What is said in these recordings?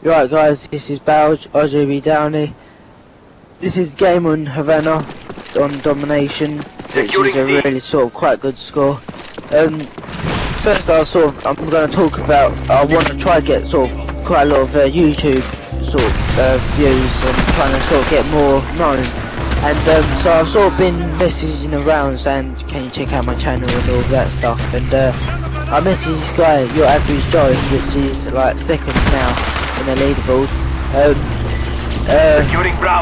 Right guys, this is RjB DOwNie. This is game on Havana, on domination, which is a really sort of quite good score. First I'm going to talk about, I want to try to get sort of quite a lot of YouTube sort of views and trying to sort of get more known. And so I've sort of been messaging around saying, can you check out my channel and all that stuff, and I messaged this guy, your average Joe, which is like second now in the leaderboard,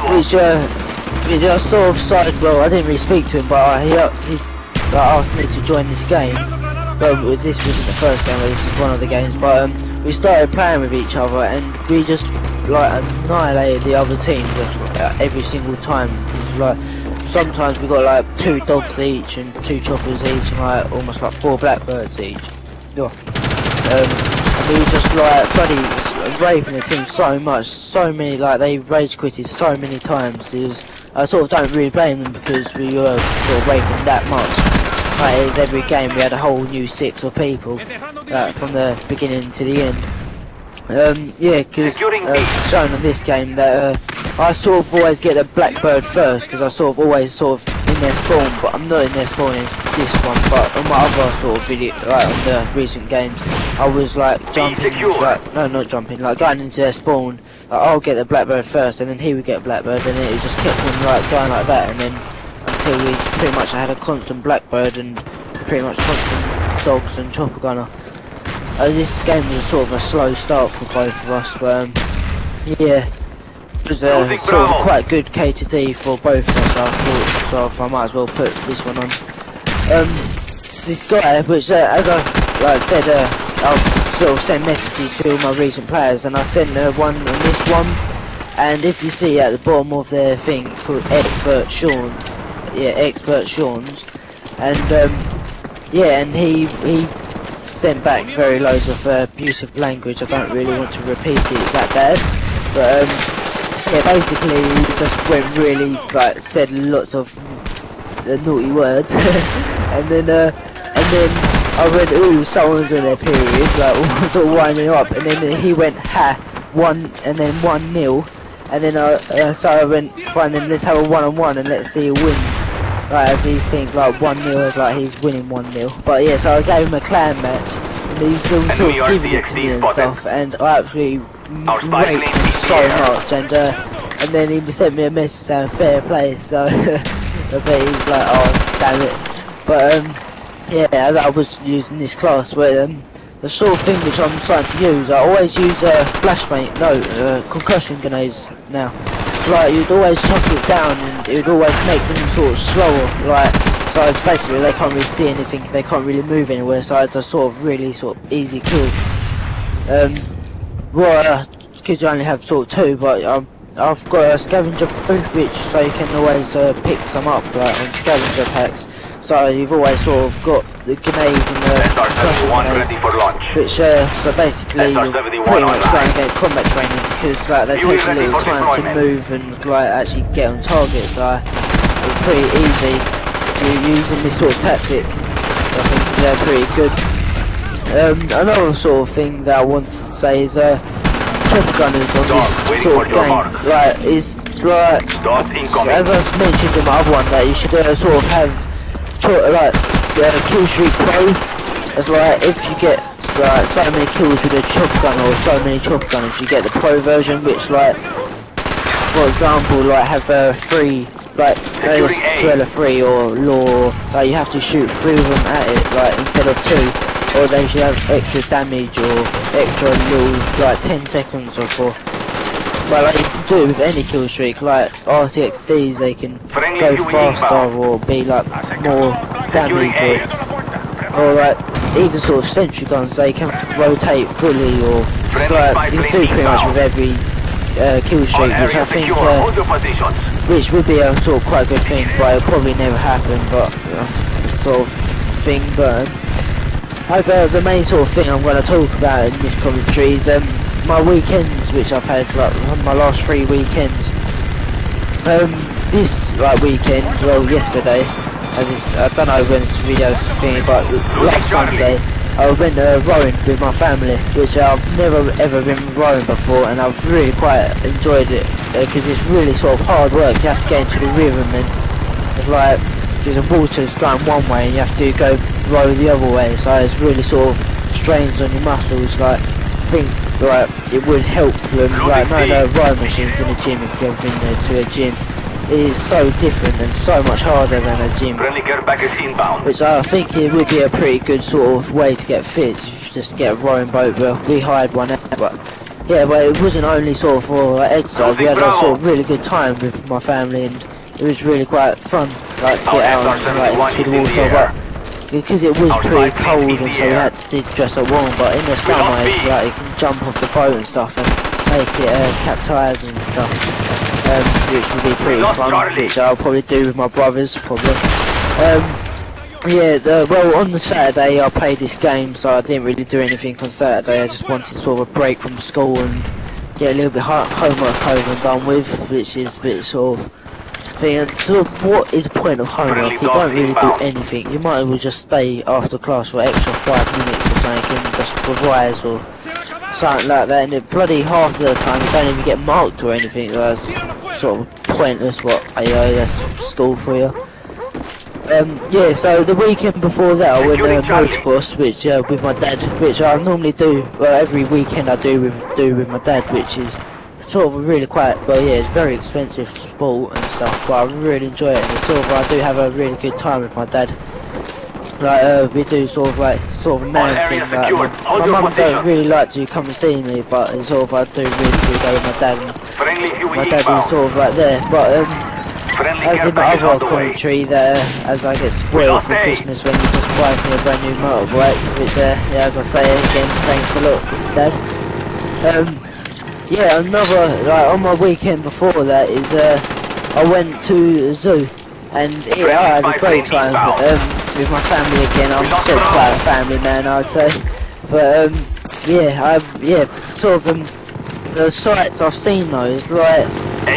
which I sort of started, well, I didn't really speak to him, but he's asked me to join this game. Well, this wasn't the first game, this is one of the games, but we started playing with each other and we just like annihilated the other team just every single time. Like sometimes we got like 2 dogs each and 2 choppers each and like almost like 4 blackbirds each. Yeah. And we were just like bloody raping the team so much, so many, like they rage quitted so many times. It was, I sort of don't really blame them because we were sort of raping that much. Like it was every game we had a whole new 6 of people from the beginning to the end. Yeah, because shown on this game that I sort of always get the blackbird first because I sort of always sort of in their spawn, but I'm not in their spawn in this one, but on my other sort of video, like on the recent games, I was like jumping, like, no, not jumping, like going into their spawn, like I'll get the blackbird first and then he would get a blackbird and then it just kept on like going like that, and then until we pretty much had a constant blackbird and pretty much constant dogs and chopper gunner. This game was sort of a slow start for both of us, but yeah, it was sort of quite good K to D for both of us. I thought, so I might as well put this one on. This guy, which as I said, I'll sort of send messages to all my recent players, and I sent one on this one, and if you see at the bottom of their thing it's called Expert Sean, yeah, Expert Sean's, and yeah, and he sent back very loads of abusive language. I don't really want to repeat it that bad, but yeah, basically he just went really like said lots of naughty words and then I went, ooh, someone's in their period, like sort of winding up, and then he went, ha, 1 and then 1-0, and then so I went, fine, then let's have a 1-on-1 and let's see who wins. Right, as he thinks like 1-0 is like he's winning 1-0. But yeah, so I gave him a clan match and he was sort of giving it to me and stuff, and I absolutely raped him so much, and then he sent me a message saying fair play, so I bet he's like, oh damn it. But yeah, as I was using this class where the sort of thing which I'm starting to use, I always use flashbang, no, concussion grenades now. Like you'd always chuck it down and it would always make them sort of slower, like, so basically they can't really see anything, they can't really move anywhere, so it's a sort of really sort of easy kill. Well, kids only have sort of 2, but I've got a scavenger proof, which so you can always pick some up like on scavenger packs. So you've always sort of got the grenades and the grenades, which so basically you're pretty much going to get combat training because like they take a little time to move and like actually get on target. So it's pretty easy using this sort of tactic. I think they're pretty good. Another sort of thing that I wanted to say is chopper gunners on this sort of game. Like is like as I mentioned in my other one, that you should sort of have like kill streak pro, as like if you get like so many kills with a chopper gunner or so many chopper gunners, you get the pro version, which like for example like have 3 like Trailer 3 or law, like you have to shoot 3 of them at it like instead of 2, or they should have extra damage or extra little like 10 seconds or 4. But like you can do it with any kill streak, like RCXDs, they can go faster or be like more damage, or like even sort of sentry guns, they can rotate fully, or like you can do pretty much with every kill streak, which I think which would be a sort of quite good thing, but it'll probably never happen, but sort of thing. But as the main sort of thing I'm going to talk about in this commentary is my weekends, which I've had like my last 3 weekends. This like weekend, well yesterday, I don't know when this video's thingy, but last Monday I went rowing with my family, which I've never ever been rowing before, and I've really quite enjoyed it because it's really sort of hard work. You have to get into the rhythm, and it's like because the water's going one way and you have to go row the other way, so it's really sort of strains on your muscles. Like I think like it would help them, like no rowing machines in the gym if you've ever been there to a gym. It is so different and so much harder than a gym, which I think it would be a pretty good sort of way to get fit. Just get a rowing boat. Well, we hired one out, but yeah, but it wasn't only sort of for like, exercise. We had a sort of really good time with my family, and it was really quite fun, like to get out and like into the water. But because it was pretty cold, and so we had to dress up warm. But in the summer, it's like you can jump off the boat and stuff and make it cap tires and stuff. Which would be pretty fun, which I'll probably do with my brothers, probably. Yeah, well, on the Saturday I played this game, so I didn't really do anything on Saturday. I just wanted sort of a break from school and get a little bit homework over and done with, which is a bit sort of thing. So what is the point of homework? You don't really do anything. You might as well just stay after class for extra 5 minutes or something and just revise or something like that, and bloody half of the time you don't even get marked or anything. That's sort of pointless. What that's school for you. Yeah, so the weekend before that I went motocross, which with my dad, which I normally do, well, every weekend I do with my dad, which is sort of a really quite, well, yeah, it's very expensive sport and stuff, but I really enjoy it, and it's sort of, I do have a really good time with my dad. Like we do sort of a man thing. Like, my mum don't really like to come and see me, but it's sort of I do really do go with my dad. And my dad is sort of like there, but as in my other commentary, that as I get spoiled for Christmas when he just buys me a brand new motorbike, which yeah, as I say again, thanks a lot, Dad. Yeah, another like on my weekend before that is I went to a zoo, and yeah, I had a great time. With my family again. I'm still quite a family man, I'd say. But yeah, sort of the sights I've seen though is like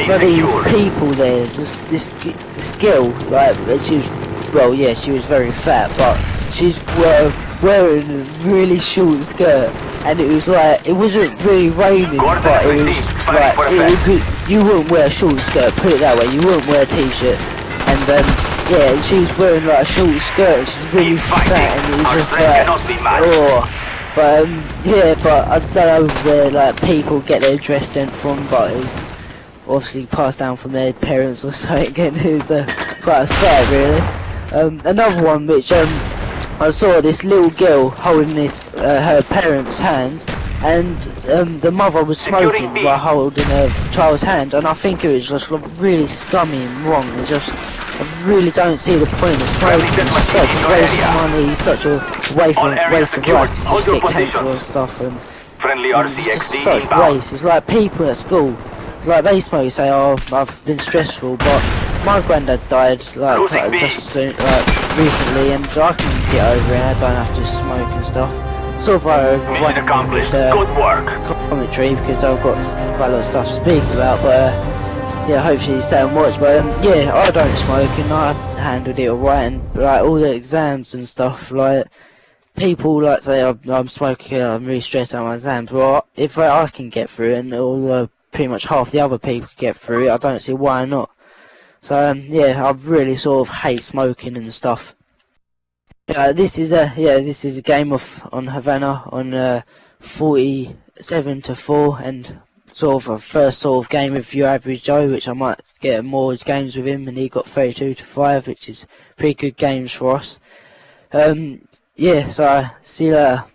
bloody people there. There's just this girl, like she was, well, yeah, she was very fat, but she's wearing a really short skirt, and it was like it wasn't really raining, but it was like you wouldn't wear a short skirt. Put it that way, you wouldn't wear a t-shirt, and yeah, and she was wearing like a short skirt, she's really fat, and it was just like, oh. But yeah, but I don't know where like people get their dress sent from, but it's obviously passed down from their parents or something, and it was quite a sight really. Another one which I saw this little girl holding this her parents' hand, and the mother was smoking while holding her child's hand, and I think it was just really scummy and wrong. It just, I really don't see the point of smoking. It's such a waste of money, such a waste of life to just get cancer and stuff, and it's just such waste. It's like people at school, like they smoke, say, oh, I've been stressful, but my granddad died like just recently, and I can get over it. I don't have to smoke and stuff. Sort of running this commentary because I've got quite a lot of stuff to speak about, but yeah, hopefully you stay and watch. But yeah, I don't smoke and I handled it alright, and like all the exams and stuff, like people like say I'm smoking, I'm really stressed out my exams. Well, if I can get through it, and all pretty much half the other people can get through it, I don't see why not. So yeah, I really sort of hate smoking and stuff. This is a game on Havana on 47-4, and sort of a first sort of game with your average Joe, which I might get more games with him, and he got 32-5, which is pretty good games for us. Yeah, so see you later.